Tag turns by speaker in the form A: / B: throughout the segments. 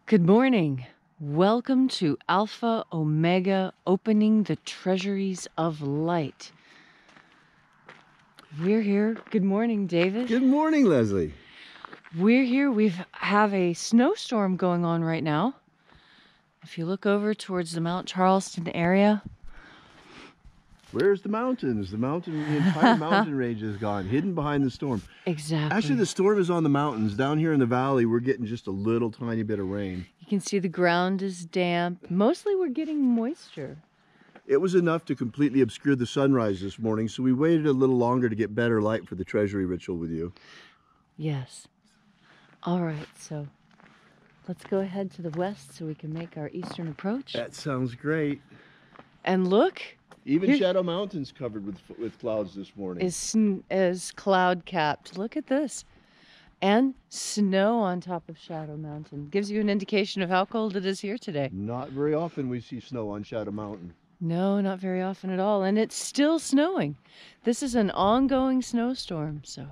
A: Good morning. Welcome to Alpha Ωmega, opening the Treasuries of Light. We're here. Good morning, David.
B: Good morning, Leslie.
A: We're here. We have a snowstorm going on right now. If you look over towards the Mount Charleston area.
B: Where's the mountains? The entire mountain range is gone, hidden behind the storm.
A: Exactly.
B: Actually, the storm is on the mountains. Down here in the valley, we're getting just a little tiny bit of rain.
A: You can see the ground is damp. Mostly we're getting moisture.
B: It was enough to completely obscure the sunrise this morning, so we waited a little longer to get better light for the treasury ritual with you.
A: Yes. All right, so let's go ahead to the west so we can make our eastern approach.
B: That sounds great.
A: And look.
B: Even Shadow Mountain's covered with clouds this morning.
A: Is cloud capped. Look at this. And snow on top of Shadow Mountain. Gives you an indication of how cold it is here today.
B: Not very often we see snow on Shadow Mountain.
A: No, not very often at all. And it's still snowing. This is an ongoing snowstorm, so.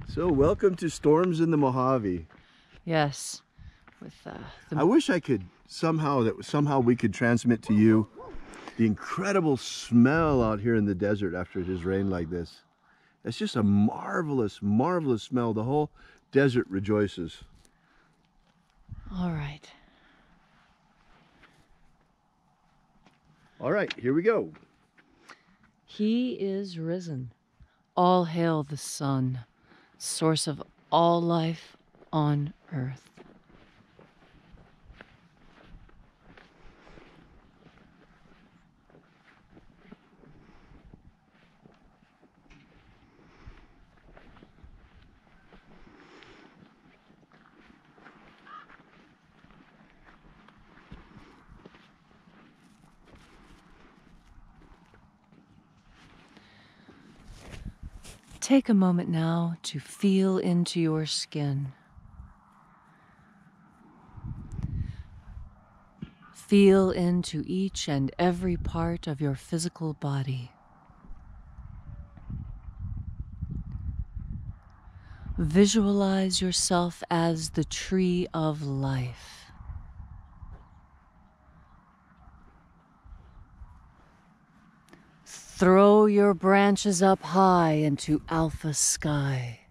B: So welcome to Storms in the Mojave.
A: Yes.
B: I wish I could somehow we could transmit to you the incredible smell out here in the desert after it has rained like this. It's just a marvelous, marvelous smell. The whole desert rejoices.
A: All right.
B: All right, here we go.
A: He is risen. All hail the sun, source of all life on earth. Take a moment now to feel into your skin. Feel into each and every part of your physical body. Visualize yourself as the tree of life. Throw your branches up high into alpha sky.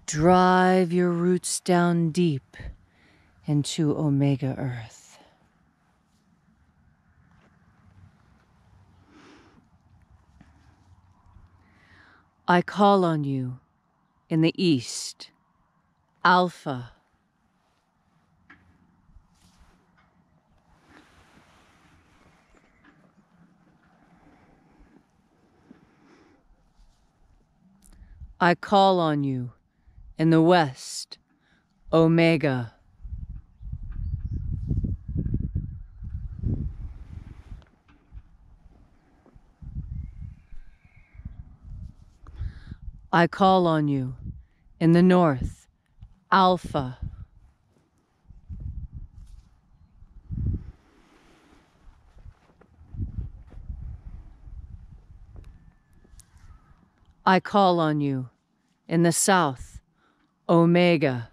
A: Drive your roots down deep into Omega Earth. I call on you in the east, Alpha. I call on you in the west, Omega. I call on you in the north, Alpha. I call on you in the south, Omega.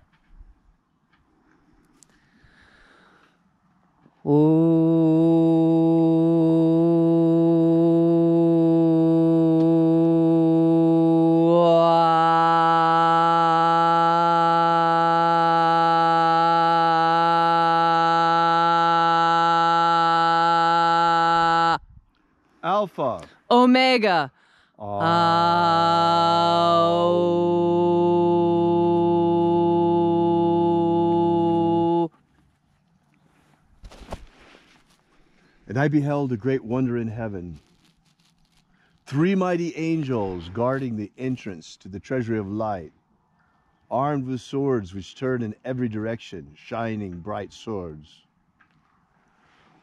B: Alpha.
A: Omega.
B: And I beheld a great wonder in heaven. 3 mighty angels guarding the entrance to the Treasury of Light, armed with swords which turn in every direction, shining bright swords.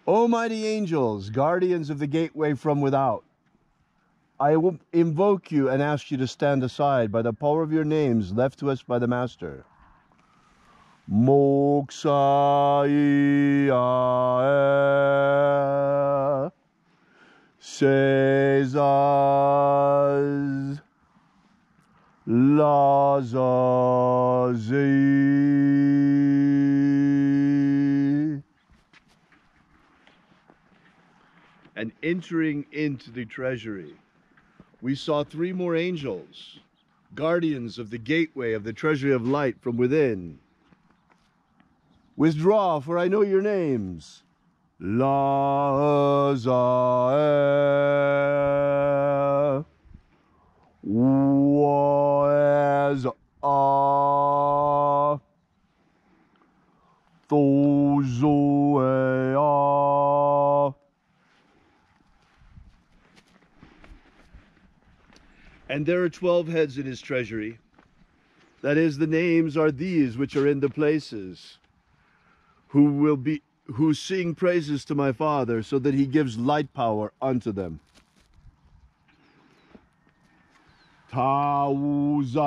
B: O mighty angels, guardians of the gateway from without, I will invoke you and ask you to stand aside by the power of your names left to us by the Master. Moksha Iae Caesars La Zazazi. And entering into the treasury, we saw three more angels, guardians of the gateway of the Treasury of Light from within. Withdraw, for I know your names. Lazae. Was a Thozoea. And there are 12 heads in his treasury. That is, the names are these which are in the places, who sing praises to my Father, so that he gives light power unto them. Tauzazwe.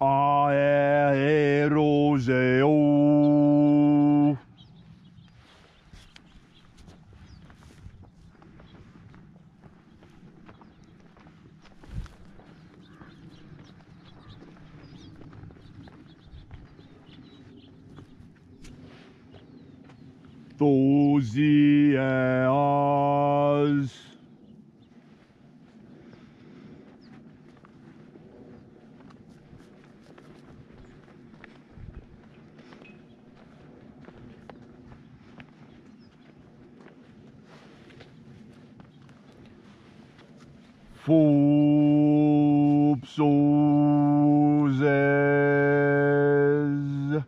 B: Aeroseo. Thosias. Fupsozes.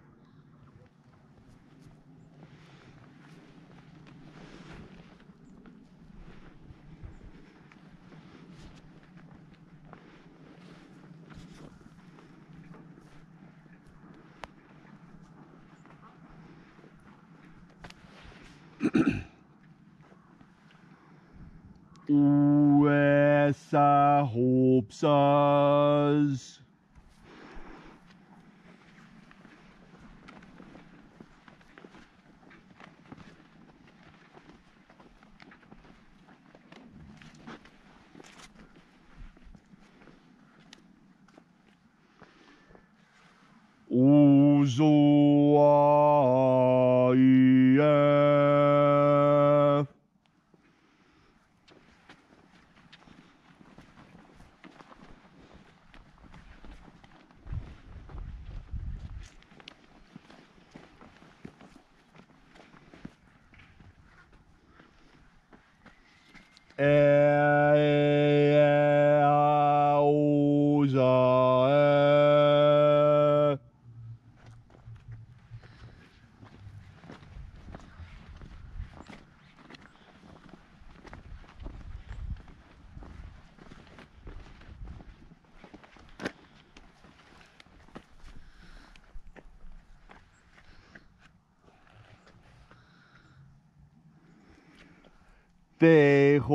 B: Uesa hopsas. Uzoaia. Eozae. Tehozoa.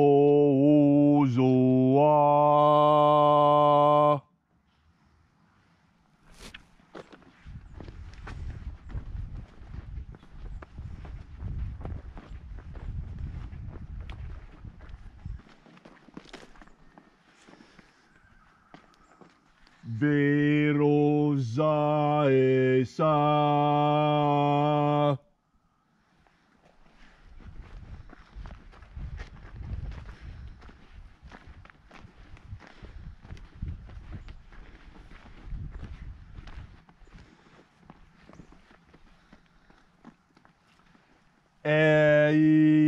B: Verozaesa. Eiezae.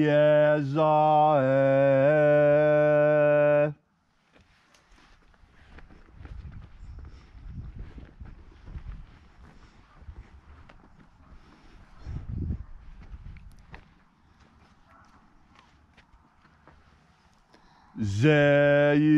B: Zeizeus.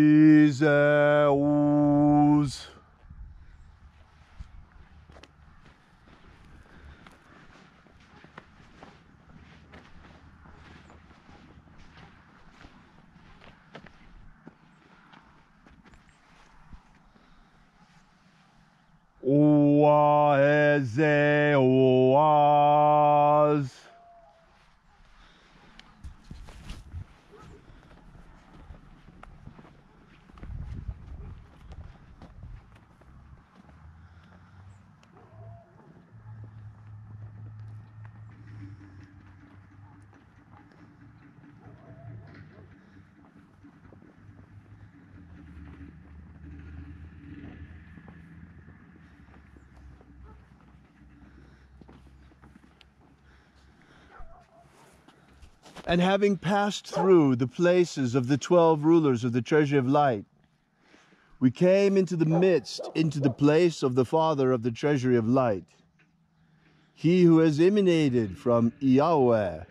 B: And having passed through the places of the 12 rulers of the Treasury of Light, we came into the midst, into the place of the Father of the Treasury of Light, he who has emanated from Yahweh,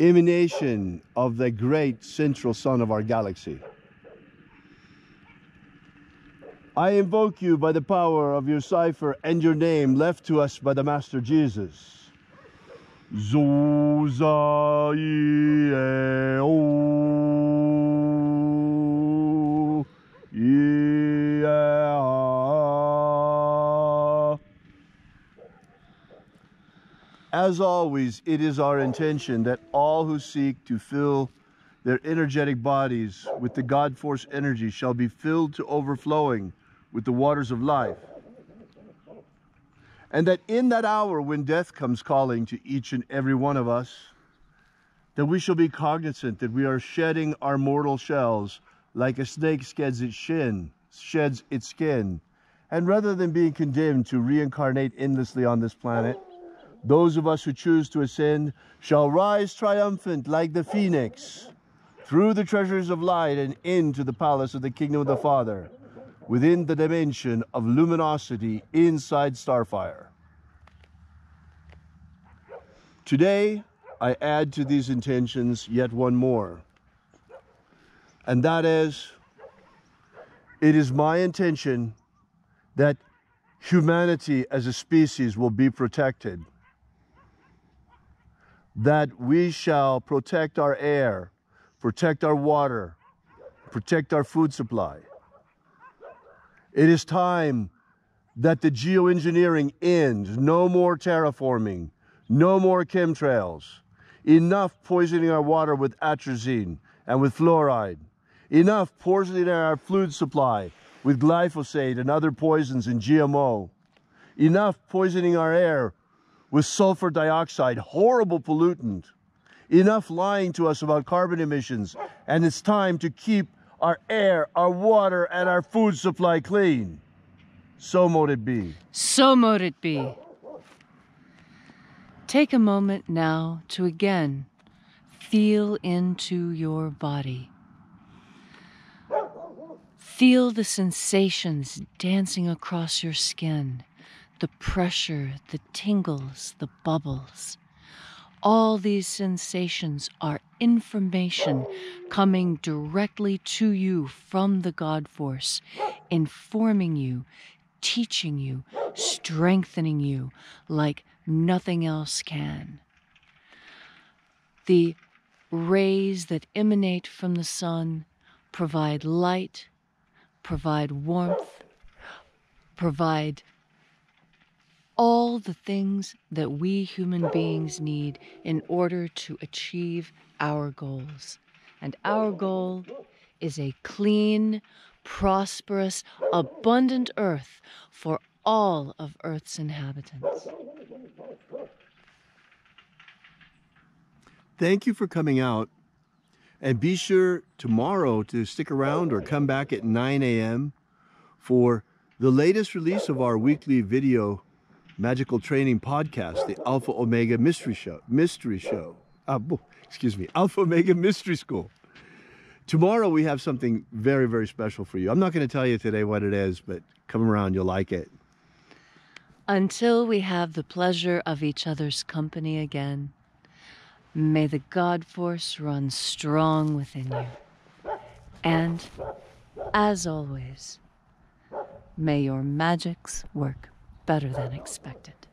B: emanation of the great central sun of our galaxy. I invoke you by the power of your cipher and your name left to us by the Master Jesus. As always, it is our intention that all who seek to fill their energetic bodies with the God Force energy shall be filled to overflowing with the waters of life. And that in that hour when death comes calling to each and every one of us, that we shall be cognizant that we are shedding our mortal shells like a snake sheds its skin. And rather than being condemned to reincarnate endlessly on this planet, those of us who choose to ascend shall rise triumphant like the phoenix through the treasures of light and into the palace of the kingdom of the Father, within the dimension of luminosity inside Starfire. Today, I add to these intentions yet one more, and that is, it is my intention that humanity as a species will be protected, that we shall protect our air, protect our water, protect our food supply. It is time that the geoengineering ends. No more terraforming, no more chemtrails. Enough poisoning our water with atrazine and with fluoride. Enough poisoning our food supply with glyphosate and other poisons and GMO. Enough poisoning our air with sulfur dioxide, horrible pollutant. Enough lying to us about carbon emissions. And it's time to keep our air, our water, and our food supply clean. So mote it be.
A: So mote it be. Take a moment now to again feel into your body. Feel the sensations dancing across your skin, the pressure, the tingles, the bubbles. All these sensations are information coming directly to you from the God Force, informing you, teaching you, strengthening you like nothing else can. The rays that emanate from the sun provide light, provide warmth, provide all the things that we human beings need in order to achieve our goals. And our goal is a clean, prosperous, abundant earth for all of Earth's inhabitants.
B: Thank you for coming out. And be sure tomorrow to stick around or come back at 9 a.m. for the latest release of our weekly video magical training podcast, the Alpha Ωmega Alpha Ωmega Mystery School. Tomorrow we have something very, very special for you. I'm not going to tell you today what it is, but come around, you'll like it.
A: Until we have the pleasure of each other's company again, may the God Force run strong within you. And, as always, may your magics work better than expected.